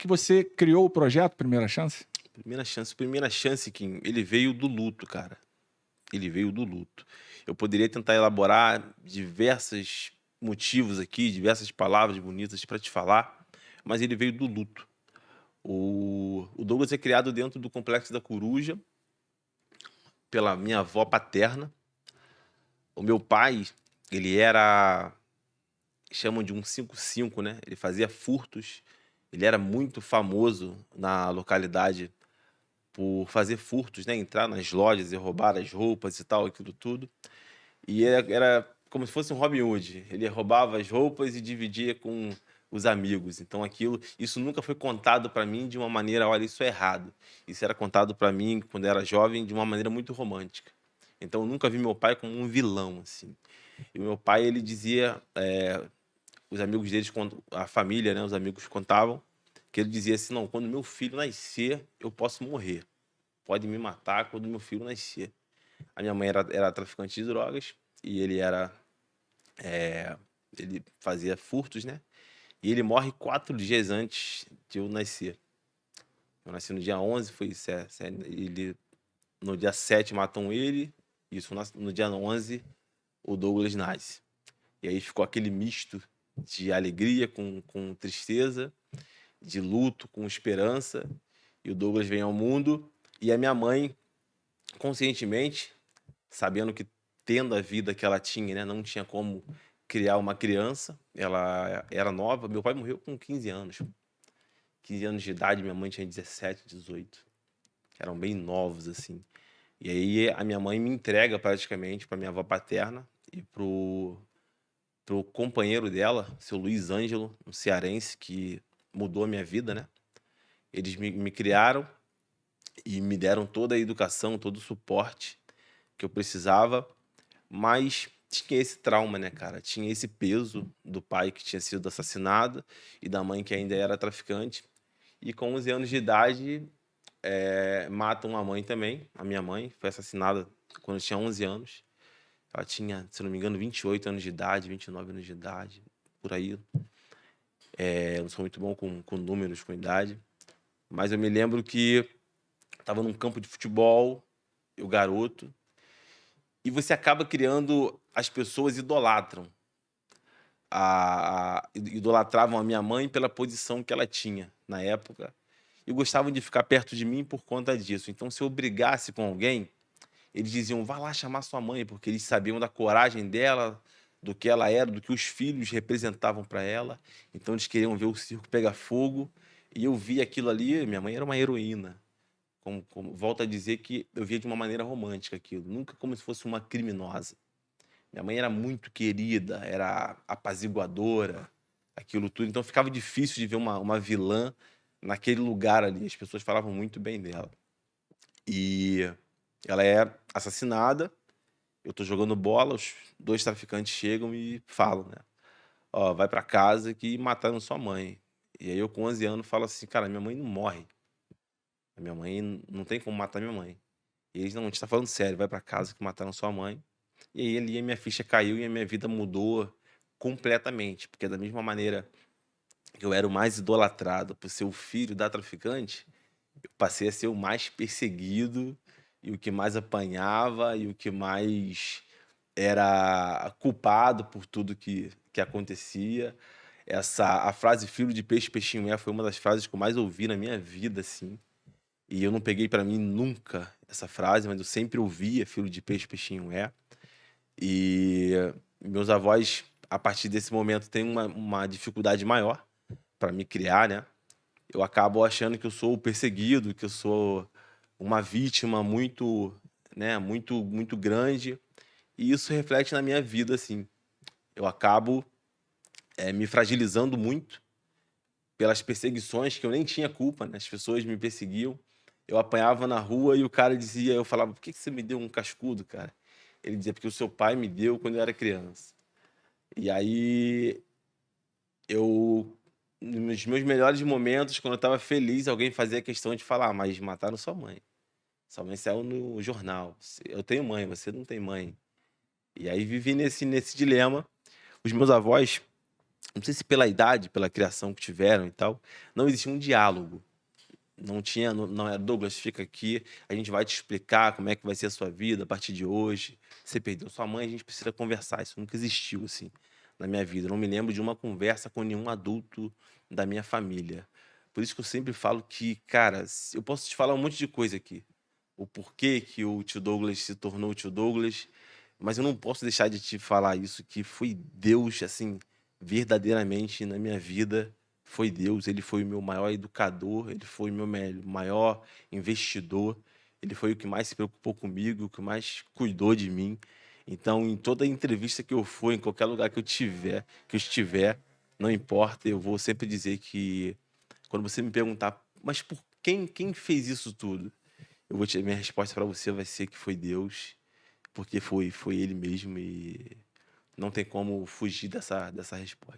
que você criou o projeto Primeira Chance? Primeira chance, Kim, ele veio do luto, cara. Ele veio do luto. Eu poderia tentar elaborar diversos motivos aqui, diversas palavras bonitas para te falar, mas ele veio do luto. O Douglas é criado dentro do Complexo da Coruja pela minha avó paterna. O meu pai, ele era, chamam de um 5-5, né? Ele fazia furtos. Ele era muito famoso na localidade por fazer furtos, né? Entrar nas lojas e roubar as roupas e tal, aquilo tudo. E era como se fosse um Robin Hood. Ele roubava as roupas e dividia com os amigos. Então isso nunca foi contado para mim de uma maneira, olha, isso é errado. Isso era contado para mim quando eu era jovem de uma maneira muito romântica. Então eu nunca vi meu pai como um vilão assim. E o meu pai, ele dizia, os amigos deles, a família, né, os amigos contavam, que ele dizia assim: não, quando meu filho nascer, eu posso morrer. Pode me matar quando meu filho nascer. A minha mãe era traficante de drogas e ele fazia furtos, né? E ele morre 4 dias antes de eu nascer. Eu nasci no dia 11, no dia 7 matam ele, isso no dia 11 o Douglas nasce. E aí ficou aquele misto de alegria com tristeza, de luto com esperança, e o Douglas vem ao mundo, e a minha mãe, conscientemente, sabendo que tendo a vida que ela tinha, né, não tinha como criar uma criança, ela era nova, meu pai morreu com 15 anos. 15 anos de idade, minha mãe tinha 17, 18. Eram bem novos, assim. E aí a minha mãe me entrega praticamente para minha avó paterna e pro companheiro dela, seu Luiz Ângelo, um cearense que mudou a minha vida, né? Eles me criaram e me deram toda a educação, todo o suporte que eu precisava, mas tinha esse trauma, né, cara? Tinha esse peso do pai que tinha sido assassinado e da mãe que ainda era traficante. E com 11 anos de idade, matam a mãe também. A minha mãe foi assassinada quando eu tinha 11 anos. Ela tinha, se não me engano, 28 anos de idade, 29 anos de idade, por aí. Eu não sou muito bom com números, com idade. Mas eu me lembro que estava num campo de futebol, eu garoto, e você acaba criando, as pessoas idolatram. Idolatravam a minha mãe pela posição que ela tinha na época e gostavam de ficar perto de mim por conta disso. Então, se eu brigasse com alguém, eles diziam: vá lá chamar sua mãe, porque eles sabiam da coragem dela, do que ela era, do que os filhos representavam para ela. Então, eles queriam ver o circo pegar fogo. E eu vi aquilo ali, minha mãe era uma heroína. Volto a dizer que eu via de uma maneira romântica aquilo, nunca como se fosse uma criminosa. Minha mãe era muito querida, era apaziguadora, aquilo tudo. Então ficava difícil de ver uma vilã naquele lugar ali. As pessoas falavam muito bem dela. E ela é assassinada. Eu tô jogando bola, os 2 traficantes chegam e falam, né? Ó, vai pra casa que mataram sua mãe. E aí eu com 11 anos falo assim, cara, minha mãe não morre. A minha mãe não tem como matar minha mãe. E eles, não, a gente tá falando sério, vai pra casa que mataram sua mãe. E aí ali a minha ficha caiu e a minha vida mudou completamente, porque da mesma maneira que eu era o mais idolatrado por ser o filho da traficante, eu passei a ser o mais perseguido e o que mais apanhava e o que mais era culpado por tudo que acontecia. A frase "filho de peixe, peixinho é" foi uma das frases que eu mais ouvi na minha vida, assim. E eu não peguei pra mim nunca essa frase, mas eu sempre ouvia "filho de peixe, peixinho é". E meus avós, a partir desse momento, têm uma dificuldade maior para me criar, né? Eu acabo achando que eu sou o perseguido, que eu sou uma vítima muito, né, muito grande. E isso reflete na minha vida, assim. Eu acabo me fragilizando muito pelas perseguições que eu nem tinha culpa, né? As pessoas me perseguiam. Eu apanhava na rua e o cara dizia, eu falava, por que você me deu um cascudo, cara? Ele dizia, porque o seu pai me deu quando eu era criança. E aí, nos meus melhores momentos, quando eu estava feliz, alguém fazia questão de falar: mas mataram sua mãe. Sua mãe saiu no jornal. Eu tenho mãe, você não tem mãe. E aí vivi nesse dilema. Os meus avós, não sei se pela idade, pela criação que tiveram e tal, não existia um diálogo. Não tinha, não é Douglas, fica aqui, a gente vai te explicar como é que vai ser a sua vida a partir de hoje. Você perdeu sua mãe, a gente precisa conversar. Isso nunca existiu assim na minha vida. Eu não me lembro de uma conversa com nenhum adulto da minha família. Por isso que eu sempre falo que, cara, eu posso te falar um monte de coisa aqui. O porquê que o tio Douglas se tornou o tio Douglas, mas eu não posso deixar de te falar isso, que foi Deus, assim, verdadeiramente na minha vida. Foi Deus, ele foi o meu maior educador, ele foi o meu maior investidor, ele foi o que mais se preocupou comigo, o que mais cuidou de mim. Então, em toda entrevista que eu for, em qualquer lugar que eu estiver, não importa, eu vou sempre dizer que quando você me perguntar, mas por quem fez isso tudo? Minha resposta para você vai ser que foi Deus, porque foi ele mesmo e não tem como fugir dessa resposta.